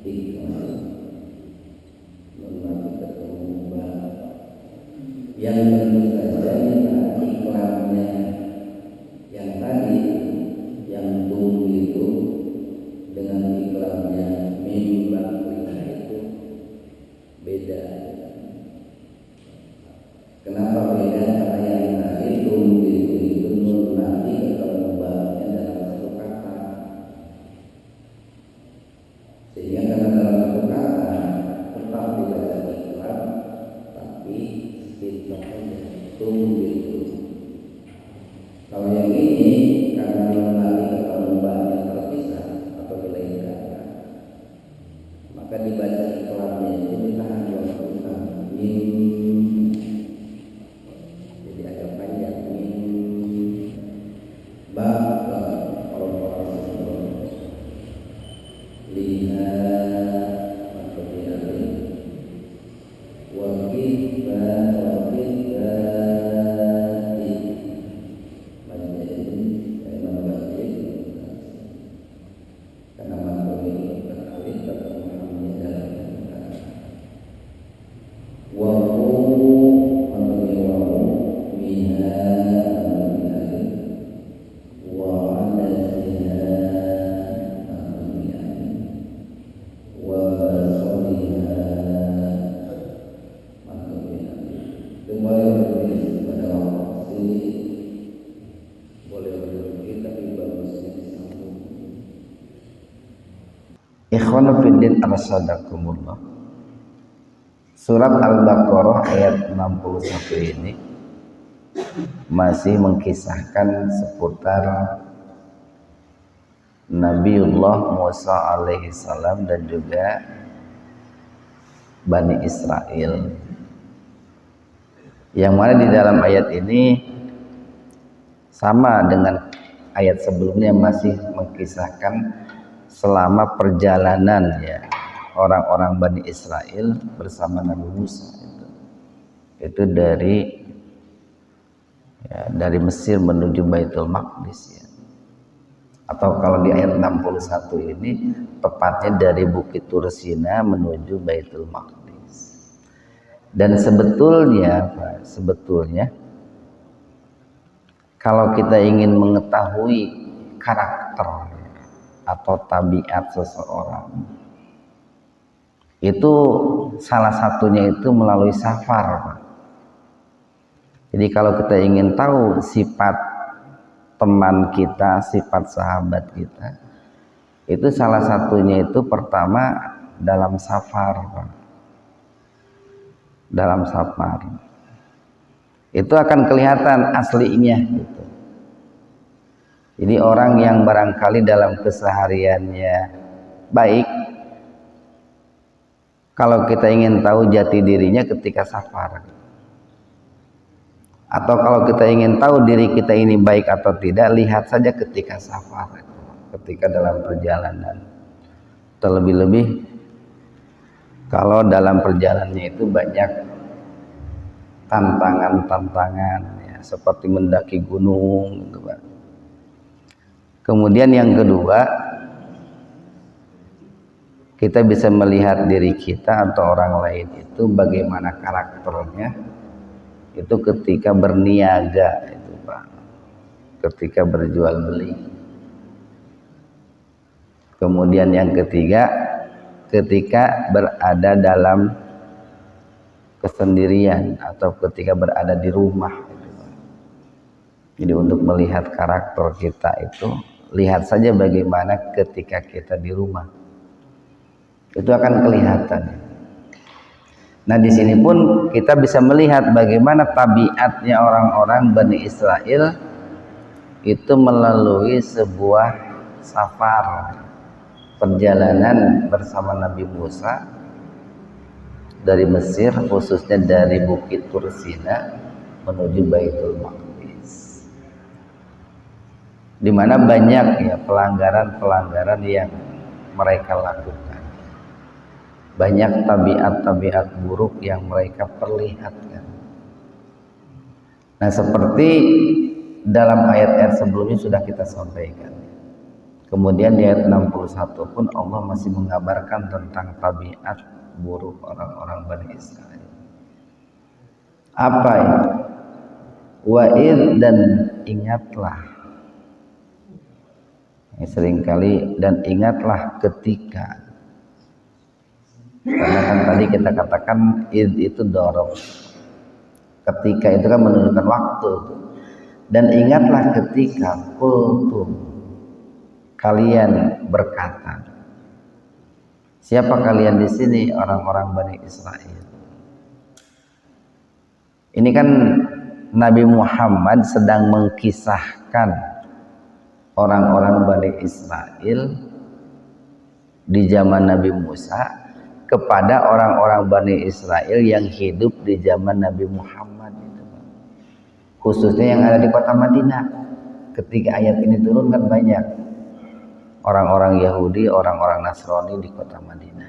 iklan melalui ketemu yang tentu saja iklannya yang tadi yang tumbuh itu dengan iklannya mimbar itu beda. Kenapa beda? Karena yang tadi tumbuh itu nanti ketemu bahannya dalam satu kata, sehingga karena dalam satu kata tetap dibaca iklan, tapi iklannya tumbuh itu. Kalau yang ini karena nanti ketemu bahannya terpisah atau belain kata, maka dibaca iklannya itu ditahan waktu jadi agak panjang orang-orang lihat atau lihat Ikhwanu fiddin arsadakumullah. Surat Al-Baqarah ayat 61 ini masih mengkisahkan seputar Nabiullah Musa alaihi salam dan juga Bani Israel. Yang mana di dalam ayat ini sama dengan ayat sebelumnya, masih mengkisahkan selama perjalanan ya orang-orang Bani Israel bersama Nabi Musa itu dari Mesir menuju Baitul Maqdis ya. Atau kalau di ayat 61 ini tepatnya dari Bukit Tursina menuju Baitul Maqdis. Dan sebetulnya kalau kita ingin mengetahui karakter atau tabiat seseorang, itu salah satunya itu melalui safar, Pak. Jadi kalau kita ingin tahu sifat teman kita, sifat sahabat kita, itu salah satunya itu pertama dalam safar, Pak. Dalam safar itu akan kelihatan aslinya gitu. Jadi orang yang barangkali dalam kesehariannya baik, kalau kita ingin tahu jati dirinya ketika safar, atau kalau kita ingin tahu diri kita ini baik atau tidak, lihat saja ketika safar, ketika dalam perjalanan. Terlebih-lebih kalau dalam perjalanannya itu banyak tantangan-tantangan ya, seperti mendaki gunung gitu, Pak. Kemudian yang kedua, kita bisa melihat diri kita atau orang lain itu bagaimana karakternya itu ketika berniaga itu, Pak. Ketika berjual beli. Kemudian yang ketiga, ketika berada dalam kesendirian atau ketika berada di rumah gitu, Pak. Jadi untuk melihat karakter kita itu, lihat saja bagaimana ketika kita di rumah, itu akan kelihatan. Nah di sini pun kita bisa melihat bagaimana tabiatnya orang-orang Bani Israel itu melalui sebuah safar, perjalanan bersama Nabi Musa dari Mesir, khususnya dari Bukit Tursina menuju Baitul Maqdis, di mana banyak ya pelanggaran-pelanggaran yang mereka lakukan, banyak tabiat-tabiat buruk yang mereka perlihatkan. Nah seperti dalam ayat-ayat sebelumnya sudah kita sampaikan, Kemudian di ayat 61 pun Allah masih mengabarkan tentang tabiat buruk orang-orang Bani Israel. Apa ya? Wa'id, dan ingatlah. Seringkali dan ingatlah ketika. Karena kan tadi kita katakan id itu dorof. Ketika itu kan menunjukkan waktu. Dan ingatlah ketika qultum, kalian berkata. Siapa kalian di sini? Orang-orang Bani Israel. Ini kan Nabi Muhammad sedang mengkisahkan orang-orang Bani Israel di zaman Nabi Musa kepada orang-orang Bani Israel yang hidup di zaman Nabi Muhammad, khususnya yang ada di kota Madinah. Ketika ayat ini turun kan banyak orang-orang Yahudi, orang-orang Nasrani di kota Madinah.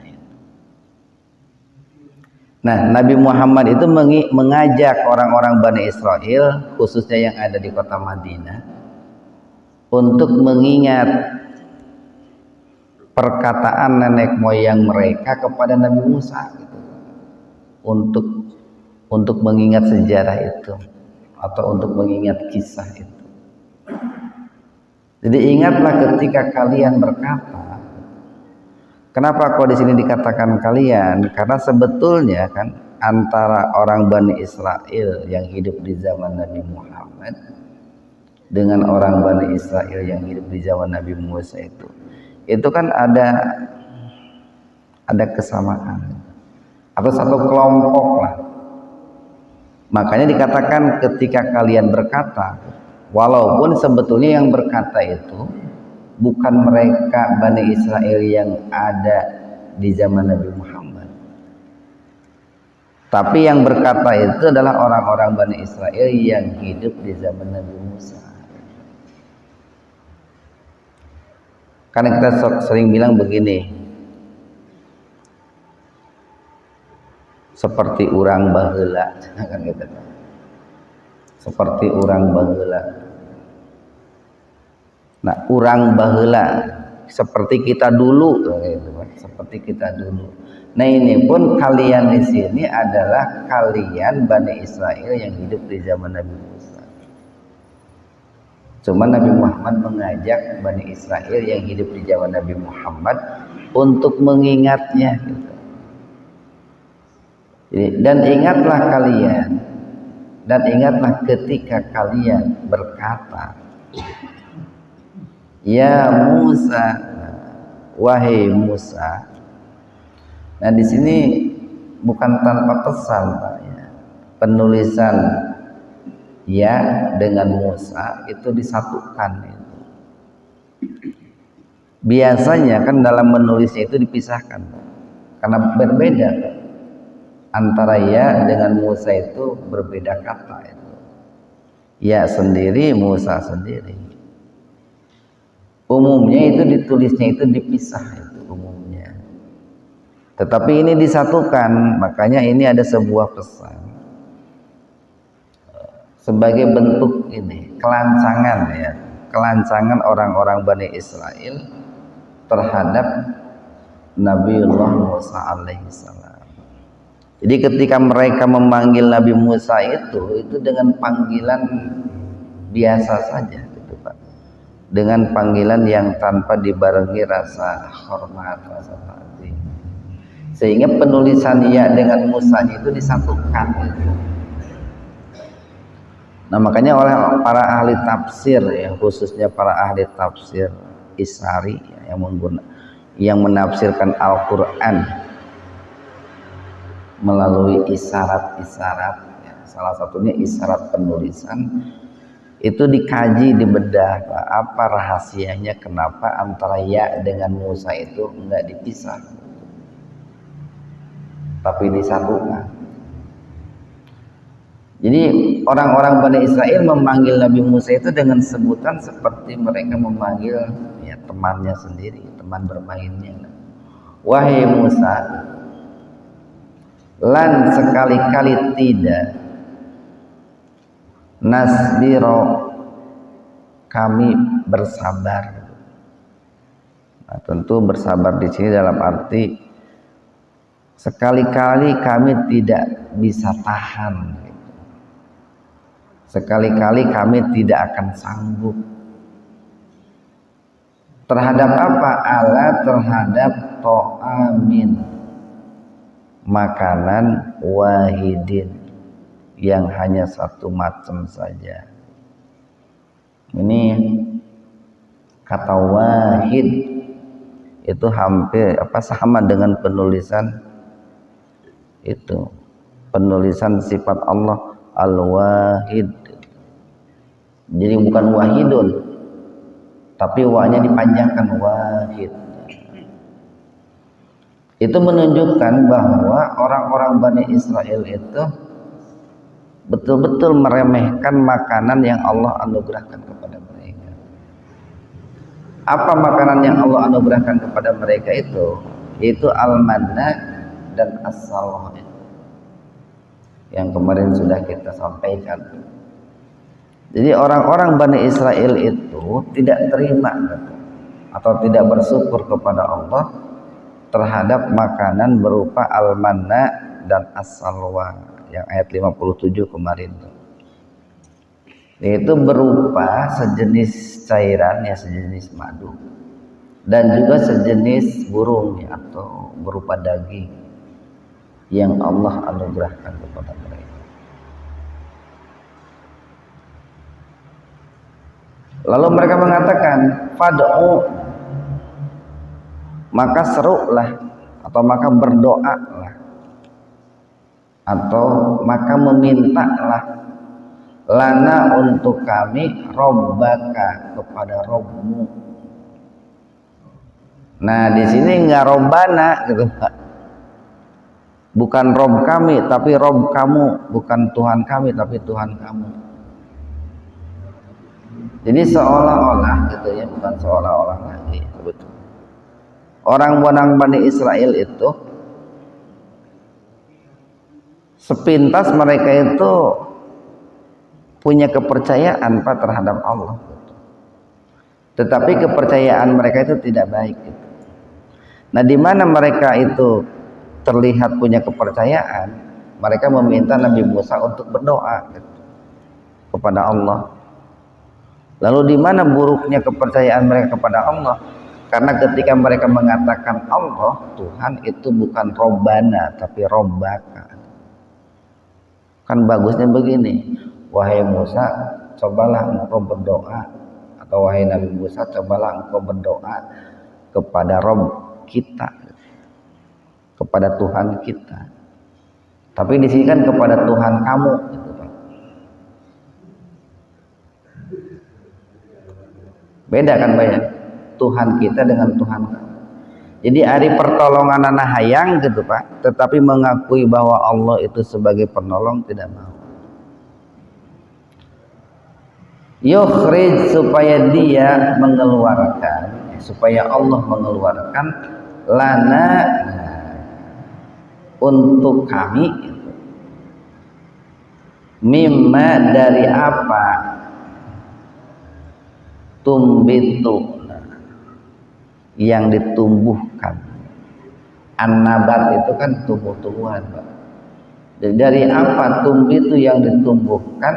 Nah, Nabi Muhammad itu mengajak orang-orang Bani Israel, khususnya yang ada di kota Madinah, untuk mengingat perkataan nenek moyang mereka kepada Nabi Musa, gitu. Untuk mengingat sejarah itu atau untuk mengingat kisah itu. Jadi ingatlah ketika kalian berkata. Kenapa kok di sini dikatakan kalian? Karena sebetulnya kan antara orang Bani Israel yang hidup di zaman Nabi Muhammad dengan orang Bani Israel yang hidup di zaman Nabi Musa itu kan ada kesamaan atau satu kelompok lah. Makanya dikatakan ketika kalian berkata, walaupun sebetulnya yang berkata itu bukan mereka Bani Israel yang ada di zaman Nabi Muhammad, tapi yang berkata itu adalah orang-orang Bani Israel yang hidup di zaman Nabi Musa. Karena kita sering bilang begini, seperti urang baheula, kan gitu. Seperti urang baheula. Nah, urang baheula seperti kita dulu, gitu, seperti kita dulu. Nah, ini pun kalian di sini adalah kalian Bani Israel yang hidup di zaman Nabi Musa. Cuma Nabi Muhammad mengajak Bani Israel yang hidup di zaman Nabi Muhammad untuk mengingatnya, gitu. Jadi, dan ingatlah ketika kalian berkata, ya Musa, wahai Musa. Nah, di sini bukan tanpa pesan, Pak, ya. Penulisan ya dengan Musa itu disatukan itu. Biasanya kan dalam menulisnya itu dipisahkan, Pak. Karena berbeda, Pak. Antara ya dengan Musa itu berbeda kata itu. Ya sendiri, Musa sendiri. Umumnya itu ditulisnya itu dipisah itu umumnya. Tetapi ini disatukan, makanya ini ada sebuah pesan. Sebagai bentuk ini kelancangan, ya, kelancangan orang-orang Bani Israel terhadap Nabiullah Musa alaihissalam. Jadi ketika mereka memanggil Nabi Musa itu dengan panggilan biasa saja, gitu, Pak. Dengan panggilan yang tanpa dibarengi rasa hormat, rasa ta'zim. Sehingga penulisan ya dengan Musa itu disatukan, gitu. Nah, makanya oleh para ahli tafsir, ya, khususnya para ahli tafsir Isari, ya, yang menafsirkan Al-Quran melalui isyarat-isyarat, ya, salah satunya isyarat penulisan, itu dikaji, dibedah, apa rahasianya kenapa antara ya dengan Musa itu enggak dipisah tapi disatukan. Jadi orang-orang Bani Israel memanggil Nabi Musa itu dengan sebutan seperti mereka memanggil, ya, temannya sendiri, teman bermainnya. Wahai Musa, lan sekali-kali tidak, nasbiro, kami bersabar, Nah, tentu bersabar di sini dalam arti sekali-kali kami tidak bisa tahan, sekali-kali kami tidak akan sanggup terhadap apa? Terhadap to'amin, makanan wahidin, yang hanya satu macam saja. Ini kata wahid itu hampir sama dengan penulisan itu, penulisan sifat Allah al-wahid. Jadi bukan wahidun, tapi wa-nya dipanjangkan, wahid. Itu menunjukkan bahwa orang-orang Bani Israel itu betul-betul meremehkan makanan yang Allah anugerahkan kepada mereka. Apa makanan yang Allah anugerahkan kepada mereka itu? Yaitu al-manna dan as-salwa, yang kemarin sudah kita sampaikan. Jadi orang-orang Bani Israel itu tidak terima atau tidak bersyukur kepada Allah terhadap makanan berupa al-manna dan as-salwa yang ayat 57 kemarin. Yaitu berupa sejenis cairan, ya sejenis madu, dan juga sejenis burung, ya, atau berupa daging yang Allah anugerahkan kepada mereka. Lalu mereka mengatakan, fad'u, maka serulah, atau maka berdoalah, atau maka memintalah, lana untuk kami, robbaka, kepada Robmu. Nah di sini nggak robbana gitu Pak, bukan Rob kami tapi Rob kamu, bukan Tuhan kami tapi Tuhan kamu. Jadi seolah-olah gitu ya, bukan seolah-olah lagi, betul. Orang-orang Bani Israel itu sepintas mereka itu punya kepercayaan Pak terhadap Allah, tetapi kepercayaan mereka itu tidak baik gitu. Nah di mana mereka itu terlihat punya kepercayaan, mereka meminta Nabi Musa untuk berdoa gitu, kepada Allah. Lalu di mana buruknya kepercayaan mereka kepada Allah? Karena ketika mereka mengatakan Allah Tuhan, itu bukan Robbana tapi Robbaka. Kan bagusnya begini, wahai Musa, cobalah engkau berdoa, atau wahai Nabi Musa, cobalah engkau berdoa kepada Rob kita, kepada Tuhan kita. Tapi di sini kan kepada Tuhan kamu gitu, Pak. Beda kan Pak ya? Tuhan kita dengan Tuhan kamu. Jadi ari pertolongan anak hayang gitu Pak, tetapi mengakui bahwa Allah itu sebagai penolong tidak mau. Yukhrij, supaya dia mengeluarkan, supaya Allah mengeluarkan, lana, untuk kami, mimma, dari apa, tumbitu, yang ditumbuhkan. An-nabat itu kan tumbuh-tumbuhan Pak. Dari apa tumbitu yang ditumbuhkan,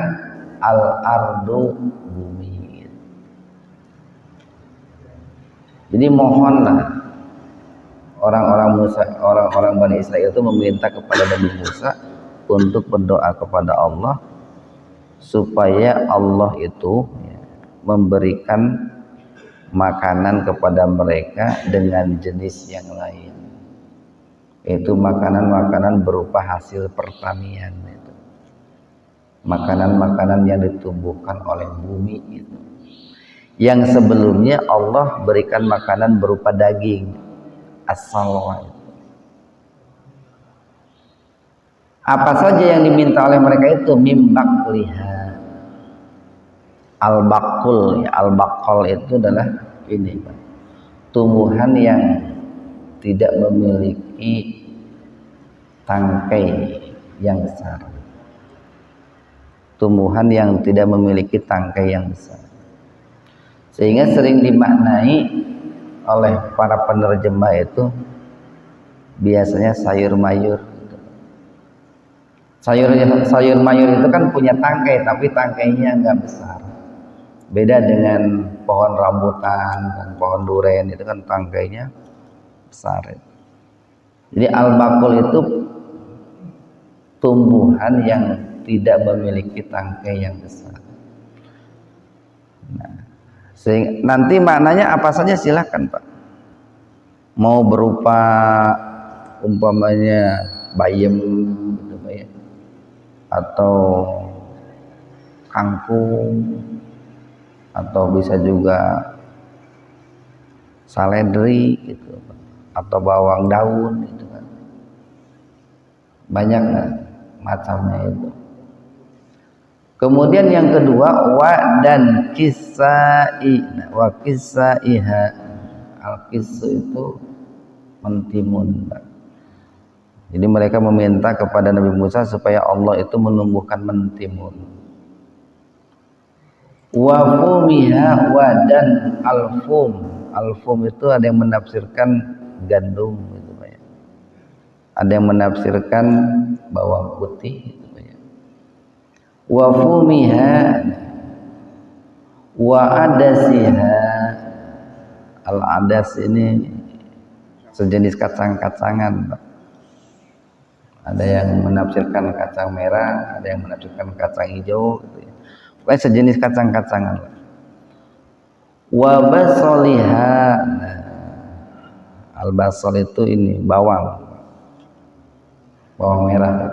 al-ardu, bumi. Jadi mohonlah orang-orang Bani Israel itu meminta kepada Nabi Musa untuk berdoa kepada Allah supaya Allah itu memberikan makanan kepada mereka dengan jenis yang lain, yaitu makanan-makanan berupa hasil pertanian, itu makanan-makanan yang ditumbuhkan oleh bumi itu, yang sebelumnya Allah berikan makanan berupa daging, as-salwa. Apa saja yang diminta oleh mereka itu, mimbak liha, al-bakul, al-bakul itu adalah ini Pak, tumbuhan yang tidak memiliki tangkai yang besar, tumbuhan yang tidak memiliki tangkai yang besar, sehingga sering dimaknai oleh para penerjemah itu biasanya sayur mayur. Sayur mayur itu kan punya tangkai, tapi tangkainya nggak besar. Beda dengan pohon rambutan dan pohon duren, itu kan tangkainya besar. Jadi al-baqul itu tumbuhan yang tidak memiliki tangkai yang besar. Nah, nanti maknanya apa saja silahkan Pak. Mau berupa umpamanya bayam gitu Pak ya, atau kangkung, atau bisa juga saledri gitu, atau bawang daun gitu kan. Banyak macamnya itu. Kemudian yang kedua wa dan kisai. Wa kisaiha. Al-kisu itu mentimun. Jadi mereka meminta kepada Nabi Musa supaya Allah itu menumbuhkan mentimun. Wa fumiha wa dan al-fum. Al-fum itu ada yang menafsirkan gandum gitu Pak ya. Ada yang menafsirkan bawang putih gitu Pak ya. Wa fumiha wa adasiha. Al-adas ini sejenis kacang-kacangan Pak. Ada yang menafsirkan kacang merah, ada yang menafsirkan kacang hijau gitu ya. Pokoknya sejenis kacang-kacangan. Wa basaliha. Al-basal itu ini bawang merah.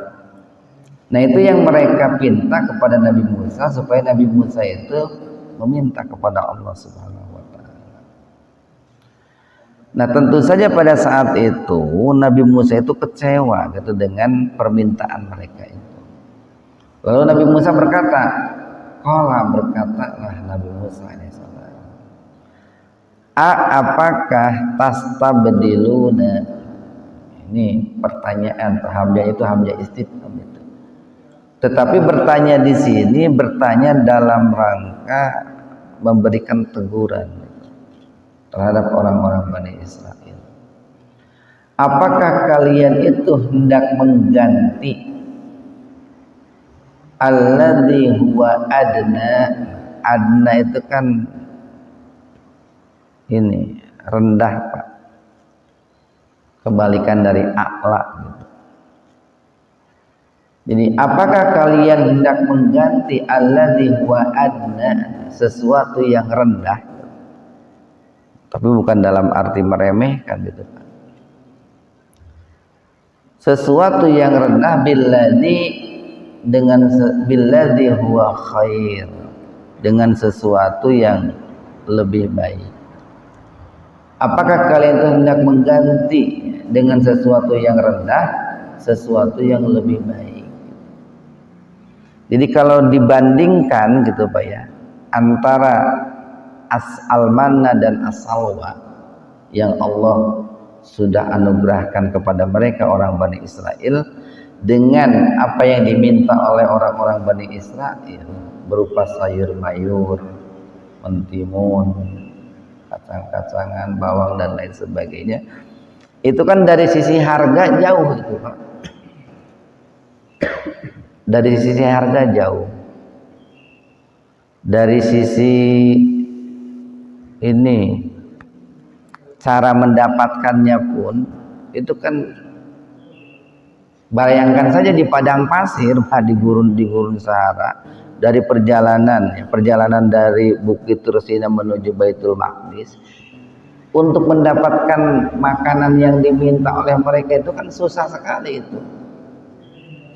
Nah itu yang mereka pinta kepada Nabi Musa, supaya Nabi Musa itu meminta kepada Allah Subhanahu wa ta'ala. Nah tentu saja pada saat itu Nabi Musa itu kecewa gitu dengan permintaan mereka itu. Lalu Nabi Musa berkata, berkatalah Nabi Musa AS, apakah tastabdiluna? Ini pertanyaan, hamzah itu hamzah istifham itu. Tetapi bertanya di sini bertanya dalam rangka memberikan teguran terhadap orang-orang Bani Israel. Apakah kalian itu hendak mengganti alladzi huwa adna? Adna itu kan ini rendah Pak, kebalikan dari a'la gitu. Jadi apakah kalian hendak mengganti alladzi huwa adna, sesuatu yang rendah, tapi bukan dalam arti meremehkan gitu Pak. Sesuatu yang rendah billadzi huwa khair, dengan sesuatu yang lebih baik. Apakah kalian itu hendak mengganti dengan sesuatu yang rendah sesuatu yang lebih baik? Jadi kalau dibandingkan gitu Pak ya, antara al-manna dan as-salwa yang Allah sudah anugerahkan kepada mereka orang Bani Israel, dengan apa yang diminta oleh orang-orang Bani Israel berupa sayur mayur, mentimun, kacang-kacangan, bawang dan lain sebagainya, itu kan dari sisi harga jauh itu Pak. Dari sisi harga jauh. Dari sisi ini cara mendapatkannya pun itu kan, bayangkan saja di padang pasir, di gurun Sahara, dari perjalanan dari Bukit Tursina menuju Baitul Maqdis, untuk mendapatkan makanan yang diminta oleh mereka itu kan susah sekali itu.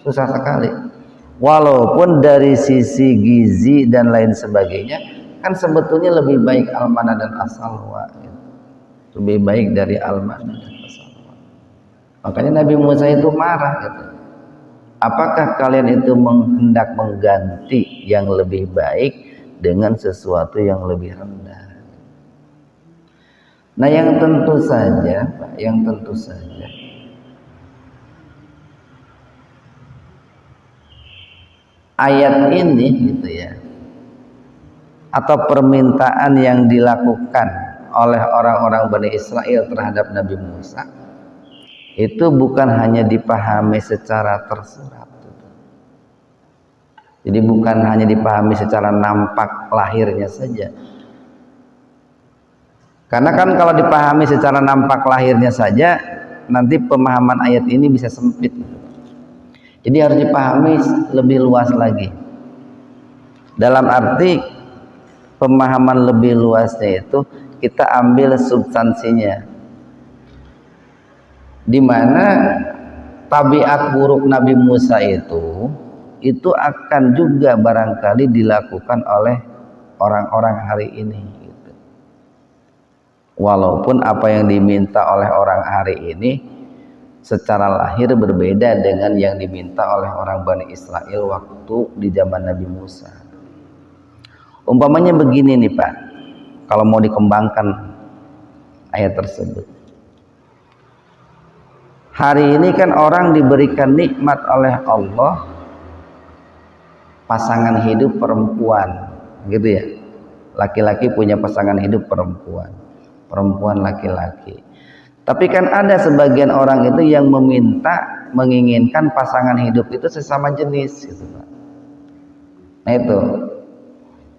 Susah sekali. Walaupun dari sisi gizi dan lain sebagainya kan sebetulnya lebih baik al-manna dan as-salwa gitu. Lebih baik dari al-manna dan as-salwa. Makanya Nabi Musa itu marah gitu. Apakah kalian itu hendak mengganti yang lebih baik dengan sesuatu yang lebih rendah? Nah yang tentu saja Pak, ayat ini gitu ya, atau permintaan yang dilakukan oleh orang-orang Bani Israel terhadap Nabi Musa itu bukan hanya dipahami secara tersurat. Jadi bukan hanya dipahami secara nampak lahirnya saja. Karena kan kalau dipahami secara nampak lahirnya saja, nanti pemahaman ayat ini bisa sempit. Jadi harus dipahami lebih luas lagi. Dalam arti pemahaman lebih luasnya itu kita ambil substansinya. Di mana tabiat buruk Nabi Musa itu akan juga barangkali dilakukan oleh orang-orang hari ini gitu. Walaupun apa yang diminta oleh orang hari ini secara lahir berbeda dengan yang diminta oleh orang Bani Israel waktu di zaman Nabi Musa. Umpamanya begini nih Pak, kalau mau dikembangkan ayat tersebut. Hari ini kan orang diberikan nikmat oleh Allah pasangan hidup perempuan, gitu ya. Laki-laki punya pasangan hidup perempuan, perempuan laki-laki. Tapi kan ada sebagian orang itu yang menginginkan pasangan hidup itu sesama jenis, gitu Pak. Nah itu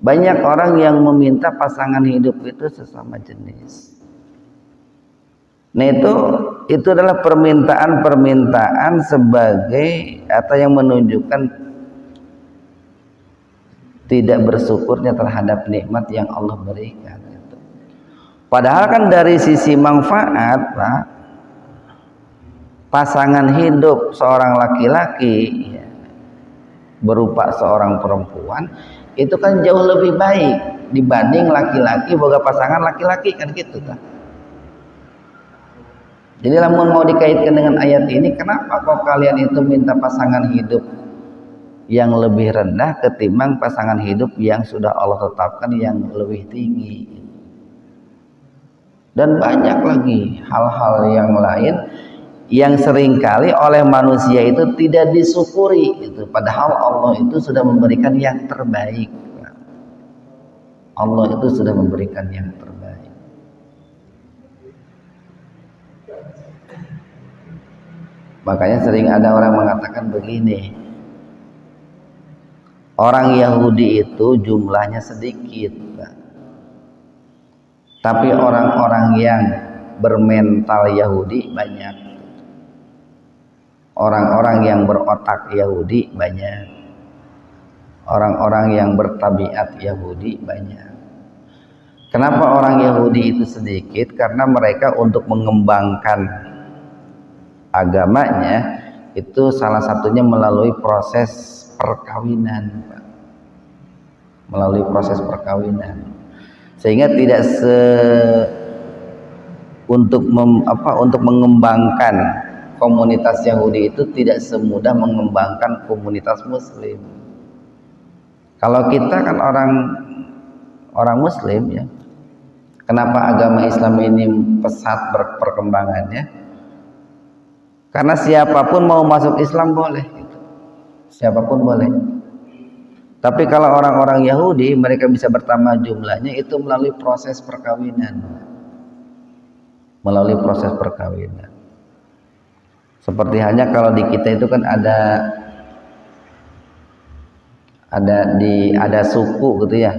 banyak orang yang meminta pasangan hidup itu sesama jenis. Nah itu adalah permintaan sebagai atau yang menunjukkan tidak bersyukurnya terhadap nikmat yang Allah berikan. Padahal kan dari sisi manfaat Pak, pasangan hidup seorang laki-laki ya, berupa seorang perempuan itu kan jauh lebih baik dibanding laki-laki boga pasangan laki-laki kan gitu kan. Jadi lamun mau dikaitkan dengan ayat ini, kenapa kok kalian itu minta pasangan hidup yang lebih rendah ketimbang pasangan hidup yang sudah Allah tetapkan yang lebih tinggi? Dan banyak lagi hal-hal yang lain yang seringkali oleh manusia itu tidak disyukuri gitu. Padahal Allah itu sudah memberikan yang terbaik. Allah itu sudah memberikan yang terbaik. Makanya sering ada orang mengatakan begini, orang Yahudi itu jumlahnya sedikit, tapi orang-orang yang bermental Yahudi banyak, orang-orang yang berotak Yahudi banyak, orang-orang yang bertabiat Yahudi banyak. Kenapa orang Yahudi itu sedikit? Karena mereka untuk mengembangkan agamanya itu salah satunya melalui proses perkawinan, melalui proses perkawinan, sehingga tidak untuk mengembangkan komunitas Yahudi itu tidak semudah mengembangkan komunitas Muslim. Kalau kita kan orang Muslim ya, kenapa agama Islam ini pesat perkembangannya? Karena siapapun mau masuk Islam boleh gitu. Siapapun boleh. Tapi kalau orang-orang Yahudi mereka bisa bertambah jumlahnya itu melalui proses perkawinan. Melalui proses perkawinan. Seperti hanya kalau di kita itu kan ada suku gitu ya.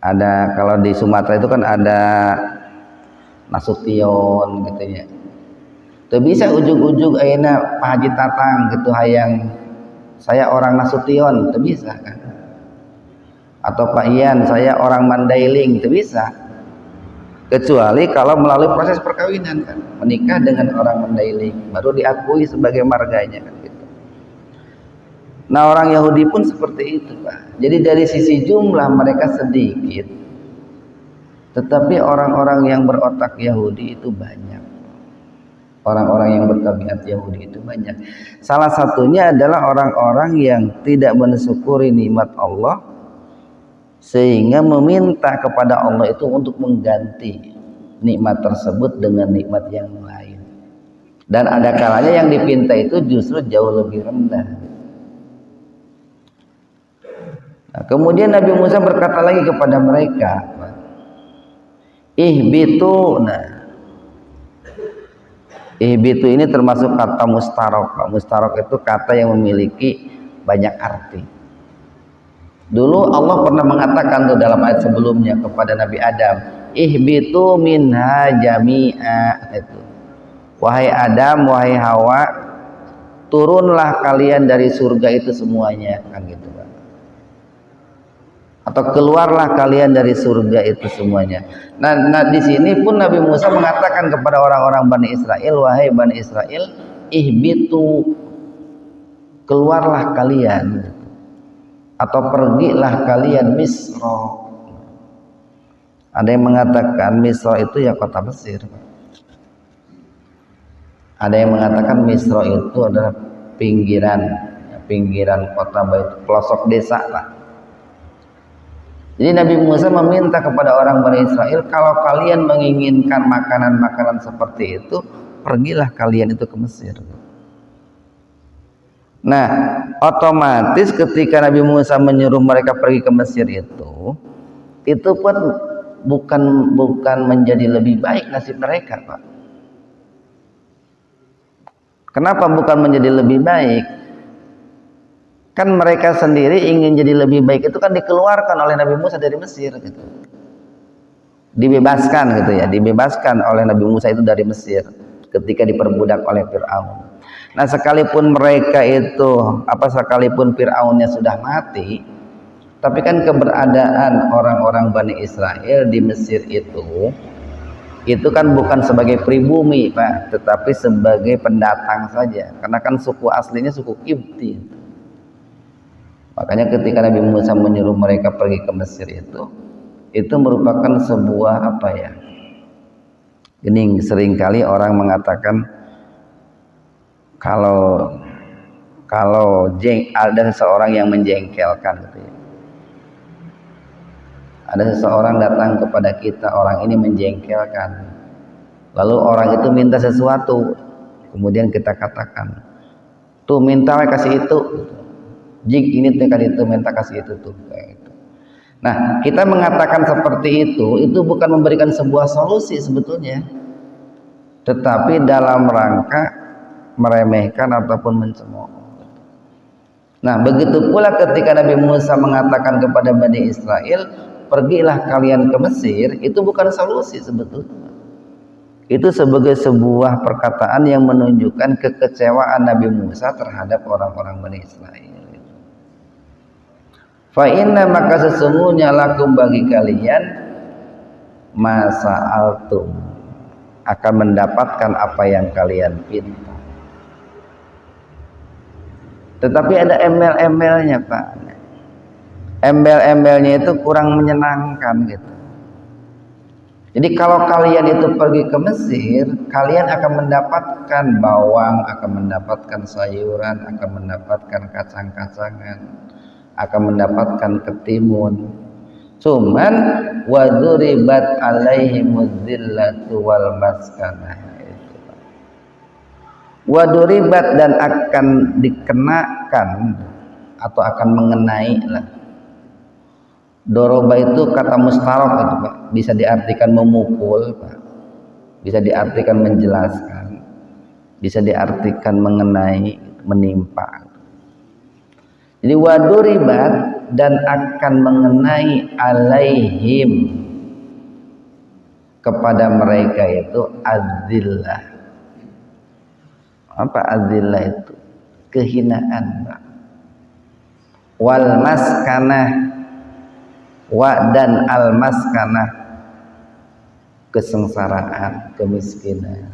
Ada kalau di Sumatera itu kan ada Nasution gitu ya. Tuh bisa ujug-ujug ayeuna Pak Haji Tatang gitu hayang saya orang Nasution, tuh bisa kan. Atau Pak Ian saya orang Mandailing, tuh bisa. Kecuali kalau melalui proses perkawinan kan, menikah dengan orang Mandailing baru diakui sebagai marganya kan gitu. Nah, orang Yahudi pun seperti itu, Pak. Jadi dari sisi jumlah mereka sedikit. Tetapi orang-orang yang berotak Yahudi itu banyak. Orang-orang yang bertabiat Yahudi itu banyak. Salah satunya adalah orang-orang yang tidak mensyukuri nikmat Allah sehingga meminta kepada Allah itu untuk mengganti nikmat tersebut dengan nikmat yang lain. Dan ada kalanya yang dipinta itu justru jauh lebih rendah. Nah, kemudian Nabi Musa berkata lagi kepada mereka, Ihbitu. Nah, ihbitu ini termasuk kata mustarok. Mustarok itu kata yang memiliki banyak arti. Dulu Allah pernah mengatakan tuh dalam ayat sebelumnya kepada Nabi Adam, ihbitu minha jami'a, itu. Wahai Adam, wahai Hawa, turunlah kalian dari surga itu semuanya, kan gitu, Pak. Atau keluarlah kalian dari surga itu semuanya. Nah, di sini pun Nabi Musa mengatakan kepada orang-orang Bani Israel, wahai Bani Israel, ihbitu, keluarlah kalian, atau pergilah kalian Misra. Ada yang mengatakan Misra itu ya kota Mesir. Ada yang mengatakan Misra itu adalah pinggiran kota Bait, pelosok desa lah. Jadi Nabi Musa meminta kepada orang Bani Israel, kalau kalian menginginkan makanan-makanan seperti itu, pergilah kalian itu ke Mesir. Nah, otomatis ketika Nabi Musa menyuruh mereka pergi ke Mesir itu pun bukan menjadi lebih baik nasib mereka, Pak. Kenapa bukan menjadi lebih baik? Kan mereka sendiri ingin jadi lebih baik itu kan dikeluarkan oleh Nabi Musa dari Mesir gitu. Dibebaskan gitu ya, dibebaskan oleh Nabi Musa itu dari Mesir ketika diperbudak oleh Fir'aun. Nah, sekalipun Fir'aunnya sudah mati, tapi kan keberadaan orang-orang Bani Israel di Mesir itu kan bukan sebagai pribumi, Pak, tetapi sebagai pendatang saja. Karena kan suku aslinya suku Kipti. Makanya ketika Nabi Musa menyuruh mereka pergi ke Mesir itu merupakan sebuah Gini, seringkali orang mengatakan kalau ada seseorang yang menjengkelkan gitu ya. Ada seseorang datang kepada kita, orang ini menjengkelkan. Lalu orang itu minta sesuatu, kemudian kita katakan, tuh minta kasih itu. Jik ini tekan itu, minta kasih itu tuh. Kayak gitu. Nah, kita mengatakan seperti itu bukan memberikan sebuah solusi sebetulnya, tetapi dalam rangka meremehkan ataupun mencemooh. Nah, begitu pula ketika Nabi Musa mengatakan kepada Bani Israel, pergilah kalian ke Mesir, itu bukan solusi sebetulnya. Itu sebagai sebuah perkataan yang menunjukkan kekecewaan Nabi Musa terhadap orang-orang Bani Israel. Fa inna, maka sesungguhnya lakum bagi kalian masa'altum, akan mendapatkan apa yang kalian pinta. Tetapi ada embel-embelnya, Pak. Embel-embelnya itu kurang menyenangkan gitu. Jadi kalau kalian itu pergi ke Mesir, kalian akan mendapatkan bawang, akan mendapatkan sayuran, akan mendapatkan kacang-kacangan, akan mendapatkan ketimun. Cuman waduribat alaihimudillatu wal maskanah. Waduribat, dan akan dikenakan atau akan mengenai lah. Doroba itu kata mustarok itu, Pak. Bisa diartikan memukul, Pak. Bisa diartikan menjelaskan. Bisa diartikan mengenai, menimpa. Jadi waduribat, dan akan mengenai alaihim, kepada mereka itu adzillah. Apa adzillah itu? Kehinaan, Pak. Wal maskanah, wa dan al maskanah, kesengsaraan, kemiskinan.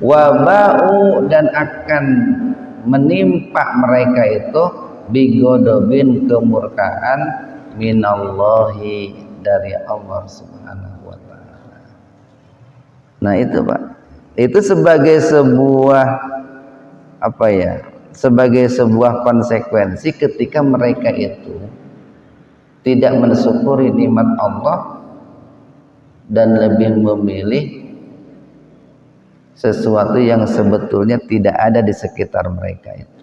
Wabau, dan akan menimpa mereka itu bigodobin, kemurkaan, minallahi, dari Allah Subhanahu wa ta'ala. Nah itu, Pak, itu sebagai sebuah sebagai sebuah konsekuensi ketika mereka itu tidak mensyukuri nikmat Allah dan lebih memilih sesuatu yang sebetulnya tidak ada di sekitar mereka itu.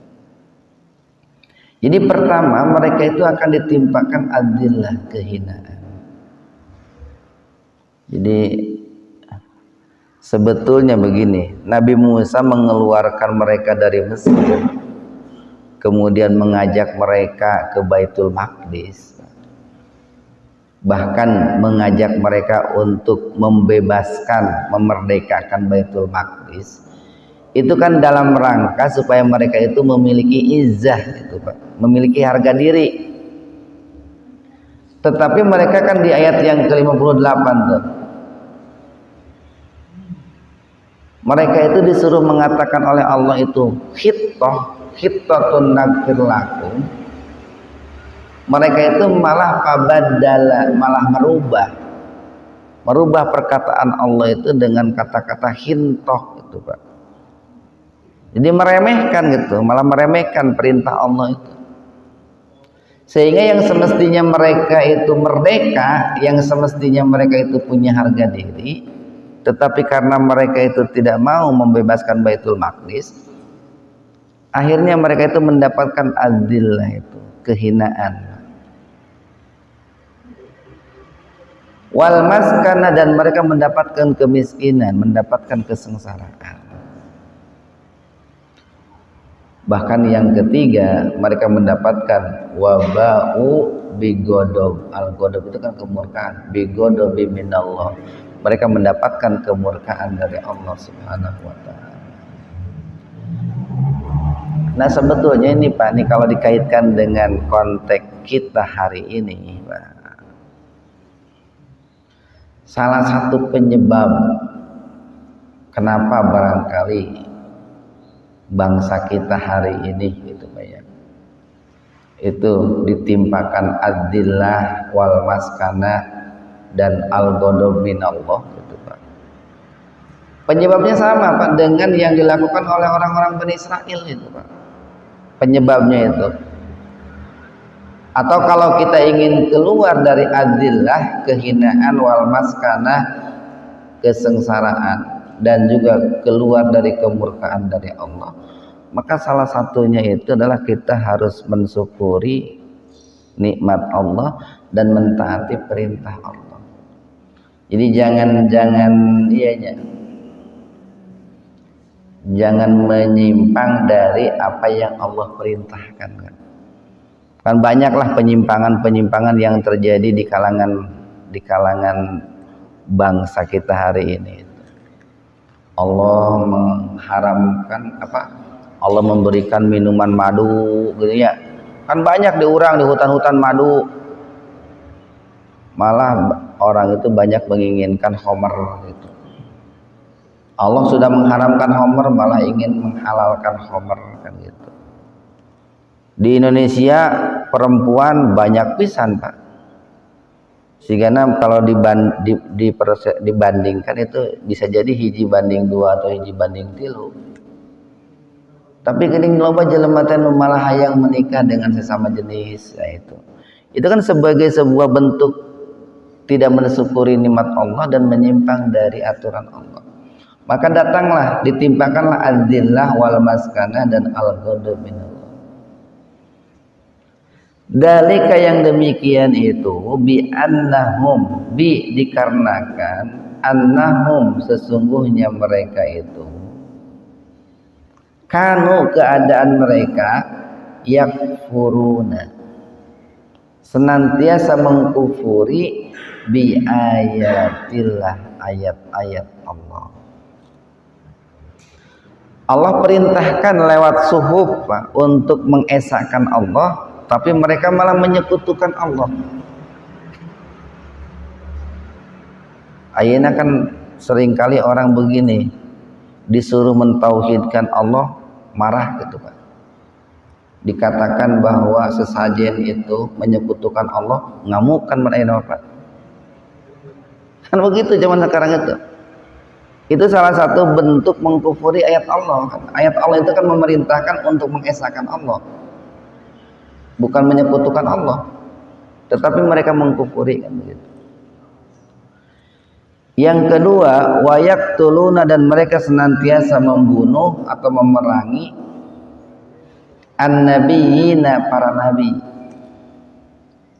Jadi pertama, mereka itu akan ditimpakan adillah, kehinaan. Jadi sebetulnya begini, Nabi Musa mengeluarkan mereka dari Mesir, kemudian mengajak mereka ke Baitul Maqdis, bahkan mengajak mereka untuk membebaskan, memerdekakan Baitul Maqdis. Itu kan dalam rangka supaya mereka itu memiliki izzah, itu Pak, memiliki harga diri. Tetapi mereka kan di ayat yang ke-58 tuh, mereka itu disuruh mengatakan oleh Allah itu hittatun nagfir lakum. Mereka itu malah pabadala, malah merubah perkataan Allah itu dengan kata-kata hintoh itu Pak. Jadi meremehkan gitu, malah meremehkan perintah Allah itu. Sehingga yang semestinya mereka itu merdeka, yang semestinya mereka itu punya harga diri, tetapi karena mereka itu tidak mau membebaskan Baitul Maqdis, akhirnya mereka itu mendapatkan adillah, itu kehinaan, wal maskana, dan mereka mendapatkan kemiskinan, mendapatkan kesengsaraan. Bahkan yang ketiga, mereka mendapatkan wabau bigodob. Al-godob itu kan kemurkaan, bigodobi minallah. Mereka mendapatkan kemurkaan dari Allah Subhanahu wa ta'ala. Nah sebetulnya ini Pak, ini kalau dikaitkan dengan konteks kita hari ini Pak, salah satu penyebab kenapa barangkali bangsa kita hari ini gitu Pak ya, itu ditimpakan adillah wal maskana dan al-ghadab minallah gitu Pak. Penyebabnya sama Pak dengan yang dilakukan oleh orang-orang Bani Israel itu Pak. Penyebabnya itu. Atau kalau kita ingin keluar dari adillah, kehinaan, wal maskana, kesengsaraan, dan juga keluar dari kemurkaan dari Allah, maka salah satunya itu adalah kita harus mensyukuri nikmat Allah dan mentaati perintah Allah. Jadi jangan menyimpang dari apa yang Allah perintahkan. Kan banyaklah penyimpangan yang terjadi di kalangan bangsa kita hari ini. Allah mengharamkan Allah memberikan minuman madu gitu ya. Kan banyak diurang di hutan-hutan madu. Malah orang itu banyak menginginkan homer gitu. Allah sudah mengharamkan homer, malah ingin menghalalkan homer kan gitu. Di Indonesia perempuan banyak pisan Pak. Sehingga kalau dibandingkan itu bisa jadi hiji banding 2 atau hiji banding 3. Tapi geuning loba jelema teh nu malah hayang menikah dengan sesama jenis, ya itu. Itu kan sebagai sebuah bentuk tidak mensyukuri nikmat Allah dan menyimpang dari aturan Allah. Maka datanglah, ditimpakanlah adillah wal maskana dan al-ghadab minallah. Dalika yang demikian itu dikarenakan annahum sesungguhnya mereka itu kanu keadaan mereka yakfuruna senantiasa mengkufuri bi ayatillah, ayat-ayat Allah. Allah perintahkan lewat suhuf Pak untuk mengesahkan Allah, tapi mereka malah menyekutukan Allah. Ayeuna kan seringkali orang begini, disuruh mentauhidkan Allah marah gitu Pak. Dikatakan bahwa sesajen itu menyekutukan Allah, ngamuk kan mereka Pak. Kan begitu zaman sekarang itu. Itu salah satu bentuk mengkufuri ayat Allah. Ayat Allah itu kan memerintahkan untuk mengesahkan Allah, bukan menyekutukan Allah, tetapi mereka mengkufuri kan begitu. Yang kedua, wayaktuluna, dan mereka senantiasa membunuh atau memerangi an-nabiyina, para nabi,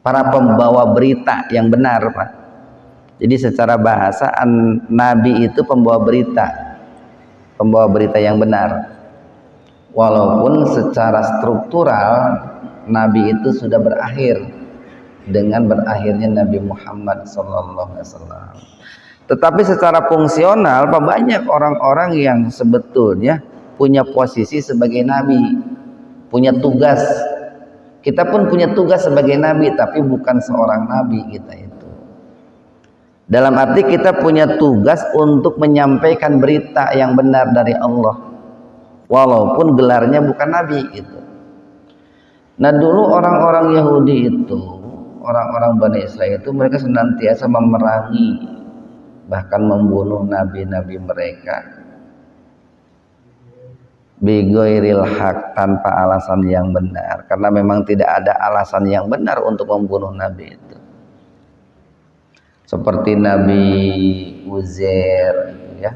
para pembawa berita yang benar Pak. Jadi secara bahasa nabi itu pembawa berita yang benar. Walaupun secara struktural nabi itu sudah berakhir dengan berakhirnya Nabi Muhammad SAW. Tetapi secara fungsional banyak orang-orang yang sebetulnya punya posisi sebagai nabi, punya tugas. Kita pun punya tugas sebagai nabi, tapi bukan seorang nabi kita itu. Dalam arti kita punya tugas untuk menyampaikan berita yang benar dari Allah, walaupun gelarnya bukan nabi gitu. Nah dulu orang-orang Yahudi itu, orang-orang Bani Israel itu, mereka senantiasa memerangi, bahkan membunuh nabi-nabi mereka bighairil haq, tanpa alasan yang benar, karena memang tidak ada alasan yang benar untuk membunuh nabi itu. Seperti Nabi Uzair ya,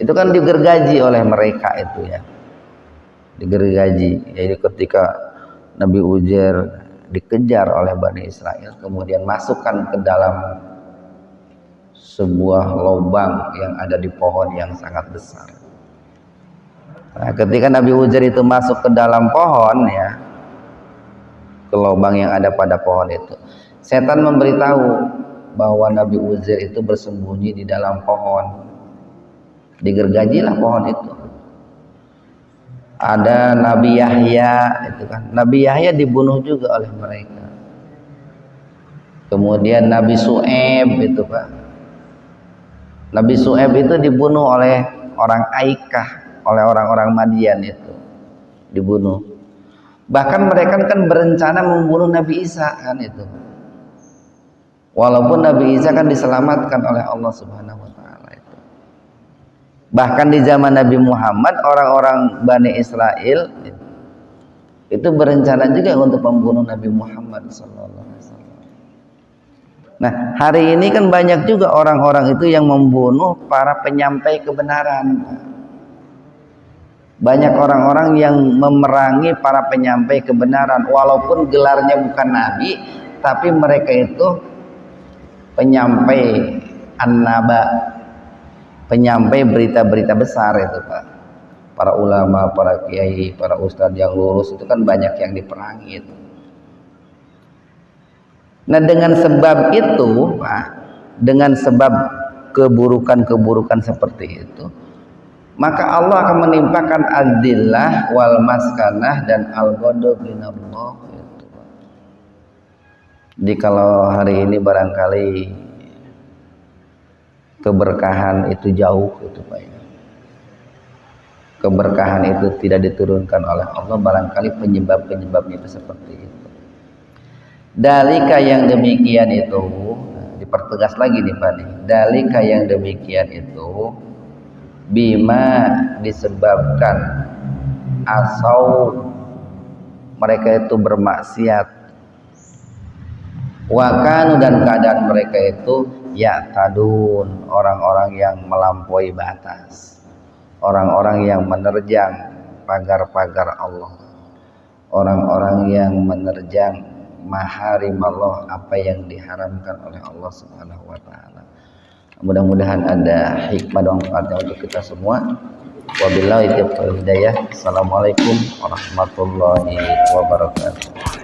itu kan digergaji oleh mereka itu ya, digergaji. Jadi ketika Nabi Uzair dikejar oleh Bani Israel, kemudian masukkan ke dalam sebuah lubang yang ada di pohon yang sangat besar. Nah, ketika Nabi Uzair itu masuk ke dalam pohon ya, ke lubang yang ada pada pohon itu, setan memberitahu bahwa Nabi Uzair itu bersembunyi di dalam pohon. Digergajilah pohon itu. Ada Nabi Yahya itu kan, Nabi Yahya dibunuh juga oleh mereka. Kemudian Nabi Su'aib itu Pak, Nabi Su'aib itu dibunuh oleh orang Aikah, oleh orang-orang Madian itu dibunuh. Bahkan mereka kan berencana membunuh Nabi Isa kan itu. Walaupun Nabi Isa kan diselamatkan oleh Allah Subhanahu wa taala itu. Bahkan di zaman Nabi Muhammad, orang-orang Bani Israel itu berencana juga untuk membunuh Nabi Muhammad sallallahu alaihi wasallam. Nah, hari ini kan banyak juga orang-orang itu yang membunuh para penyampai kebenaran. Banyak orang-orang yang memerangi para penyampai kebenaran, walaupun gelarnya bukan nabi, tapi mereka itu penyampai an-naba, penyampai berita-berita besar itu Pak. Para ulama, para kiai, para ustadz yang lurus itu kan banyak yang diperangi itu. Nah dengan sebab itu Pak, dengan sebab keburukan-keburukan seperti itu, maka Allah akan menimpakan adzillah wal maskanah dan al-ghadab minallah itu Pak. Jadi kalau hari ini barangkali keberkahan itu jauh itu Pak ya. Keberkahan itu tidak diturunkan oleh Allah, barangkali penyebab-penyebabnya itu seperti itu. Dalika yang demikian itu, dipertegas lagi nih Pak nih. Dalika yang demikian itu bima disebabkan asau mereka itu bermaksiat, wakanu dan keadaan mereka itu ya tadun, orang-orang yang melampaui batas, orang-orang yang menerjang pagar-pagar Allah, orang-orang yang menerjang maharim Allah, apa yang diharamkan oleh Allah Subhanahu wa taala. Mudah-mudahan ada hikmah dan manfaatnya untuk kita semua. Wabillahi taufiq wal hidayah. Assalamualaikum warahmatullahi wabarakatuh.